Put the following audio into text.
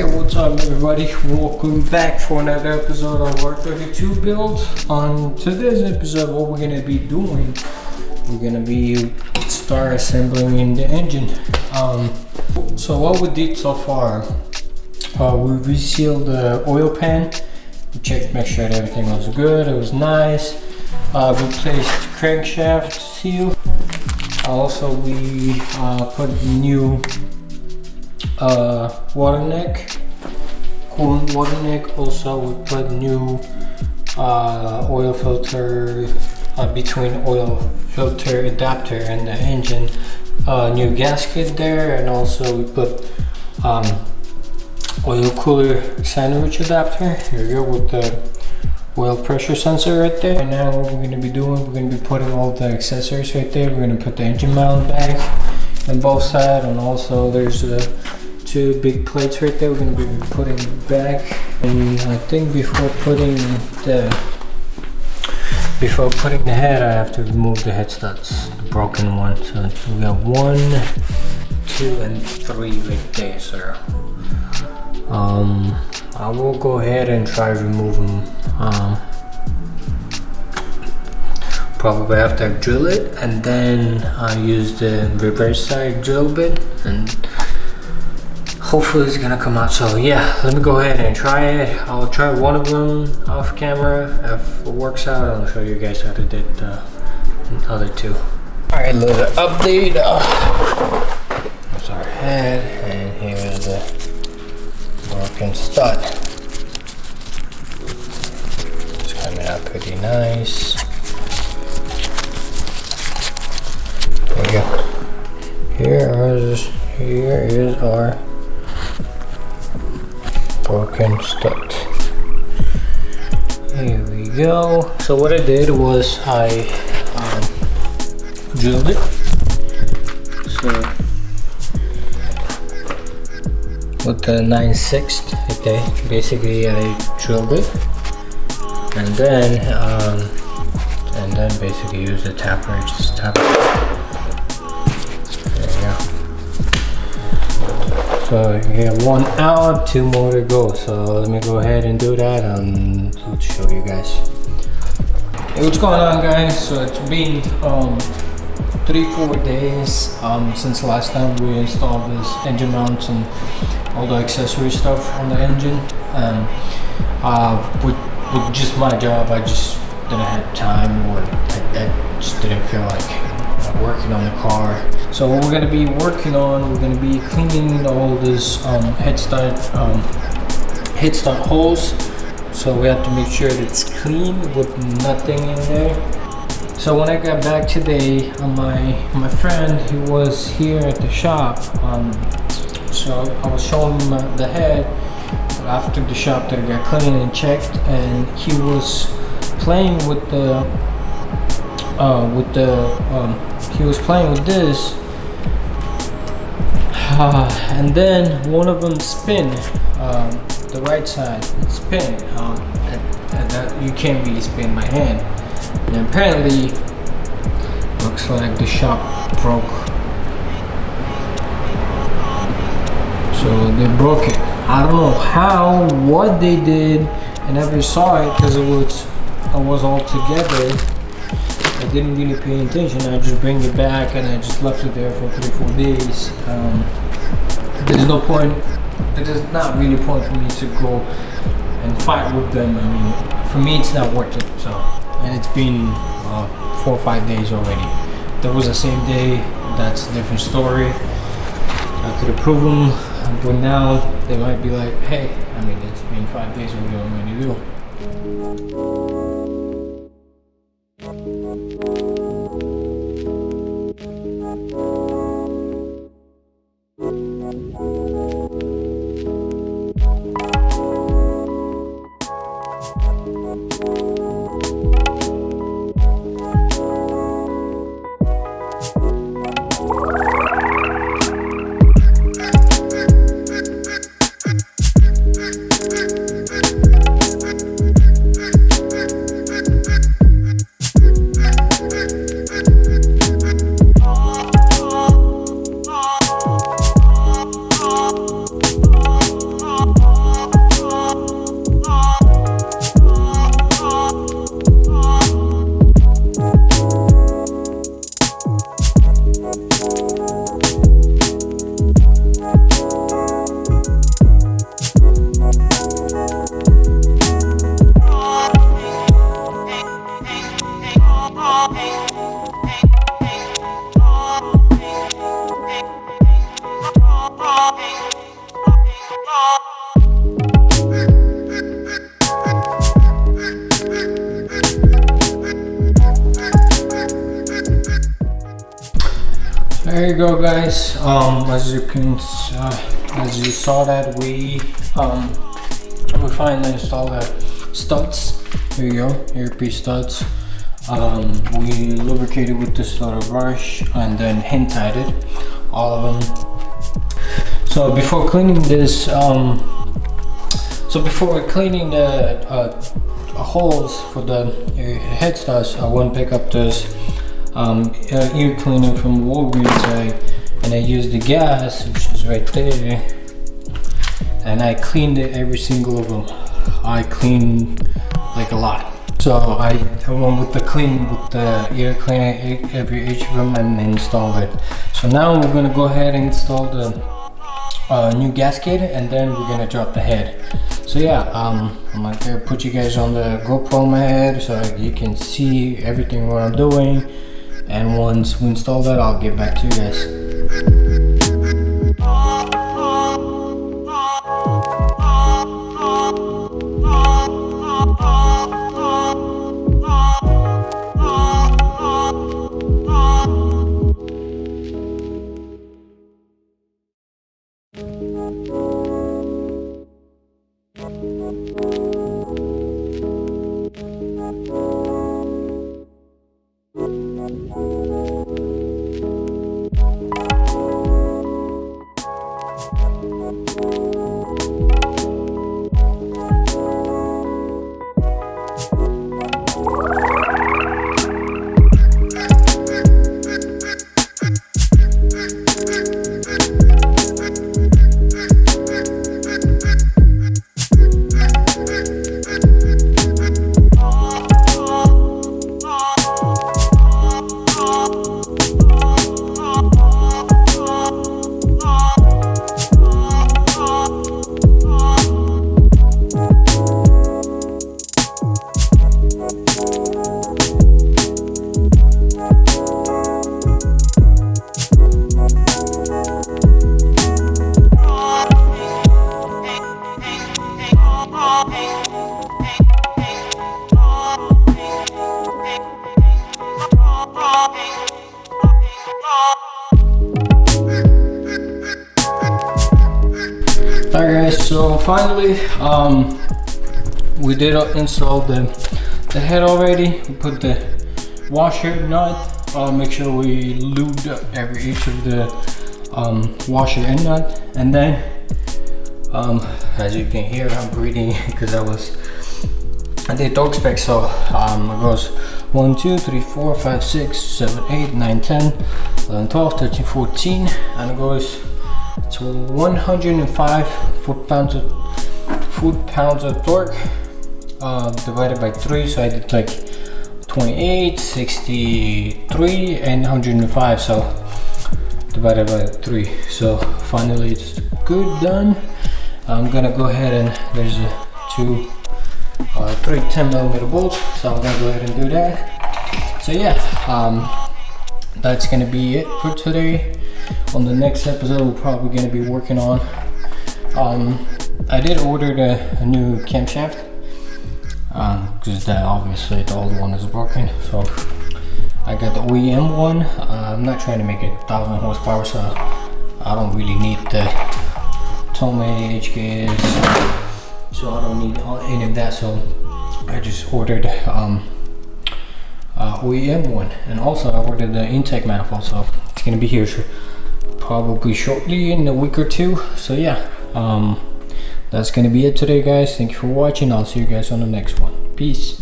Hey, what's up everybody? Welcome back for another episode of R32 build. On today's episode, what we're gonna be doing, we're gonna be start assembling in the engine. So what we did so far, we resealed the oil pan. We checked, make sure that everything was good, it was nice. Replaced crankshaft seal. Also we put new water neck, coolant water neck. Also we put new oil filter between oil filter adapter and the engine, new gasket there, and also we put oil cooler sandwich adapter. Here we go with the oil pressure sensor right there. And now what we're going to be doing, we're going to be putting all the accessories right there. We're going to put the engine mount back on both sides, and also there's two big plates right there we're going to be putting back. And I think before putting the head, I have to remove the head studs, the broken one. So we got 1, 2, and 3 right there. So I will go ahead and try to remove them. Probably after I drill it, and then I use the reverse side drill bit, and hopefully it's gonna come out. So yeah, let me go ahead and try it. I'll try one of them off camera. If it works out, I'll show you guys how to do the other two. Alright, little update. Here's our head, and here's the broken stud. It's coming out pretty nice. There we go. Here is our broken stud. Here we go. So what I did was I drilled it. So with the 9/6, okay, basically I drilled it, and then basically use the tapper, just tap it. There you go. So you have 1 out, 2 more to go. So let me go ahead and do that, and I'll show you guys. Hey, what's going on, guys? So it's been 3-4 days since last time we installed this engine mounts and all the accessory stuff on the engine. With just my job, I just didn't have time, or I just didn't feel like working on the car. So what we're going to be working on, we're going to be cleaning all this headstand holes. So we have to make sure that it's clean with nothing in there. So when I got back today, my friend, he was here at the shop. So I was showing him the head after the shop that I got cleaned and checked, and he was playing with the he was playing with this, and then one of them spin, the right side, it spin, and that you can't really spin by hand. And apparently, looks like the shock broke. So they broke it. I don't know how, what they did. I never saw it because it was all together. I didn't really pay attention. I just bring it back, and I just left it there for 3-4 days. There's no point. There's not really a point for me to go and fight with them. I mean, for me, it's not worth it. So. And it's been 4 or 5 days already. If that was the same day, that's a different story. I could approve them, but now they might be like, hey, I mean, it's been 5 days, what do you want me to do? There you go, guys. As you saw that we finally installed the studs. Here you go, earpiece studs. We lubricated with this little brush and then hand tied it, all of them. So before cleaning this, before cleaning the holes for the head studs, I want to pick up this ear cleaner from Walgreens, and I used the gas, which is right there, and I cleaned it, every single of them. I cleaned like a lot. So I went with the ear cleaner, each of them, and installed it. So now we're gonna go ahead and install the new gasket, and then we're gonna drop the head. So yeah, I'm gonna put you guys on the GoPro on my head so you can see everything what I'm doing. And once we install that, I'll get back to you guys. Alright guys, so finally we did install the head already. We put the washer nut, make sure we lubed each of the washer and nut, and then as you can hear, I'm breathing because I did dog spec. So it goes 1 2 3 4 5 6 7 8 9 10 11 12 13 14, and it goes to 105 foot-pounds of torque divided by 3. So I did like 28, 63, and 105. So divided by 3. So finally it's good, done. I'm gonna go ahead and there's three 10mm bolts. So I'm gonna go ahead and do that. So yeah, that's gonna be it for today. On the next episode, we're probably going to be working on, I did order a new camshaft, because that obviously the old one is broken. So I got the OEM one. I'm not trying to make it 1,000 horsepower, so I don't really need the Tomei HKS, so I don't need any of that. So I just ordered OEM one, and also I ordered the intake manifold, so it's going to be here probably shortly in a week or two. So yeah, that's gonna be it today, guys. Thank you for watching. I'll see you guys on the next one. Peace.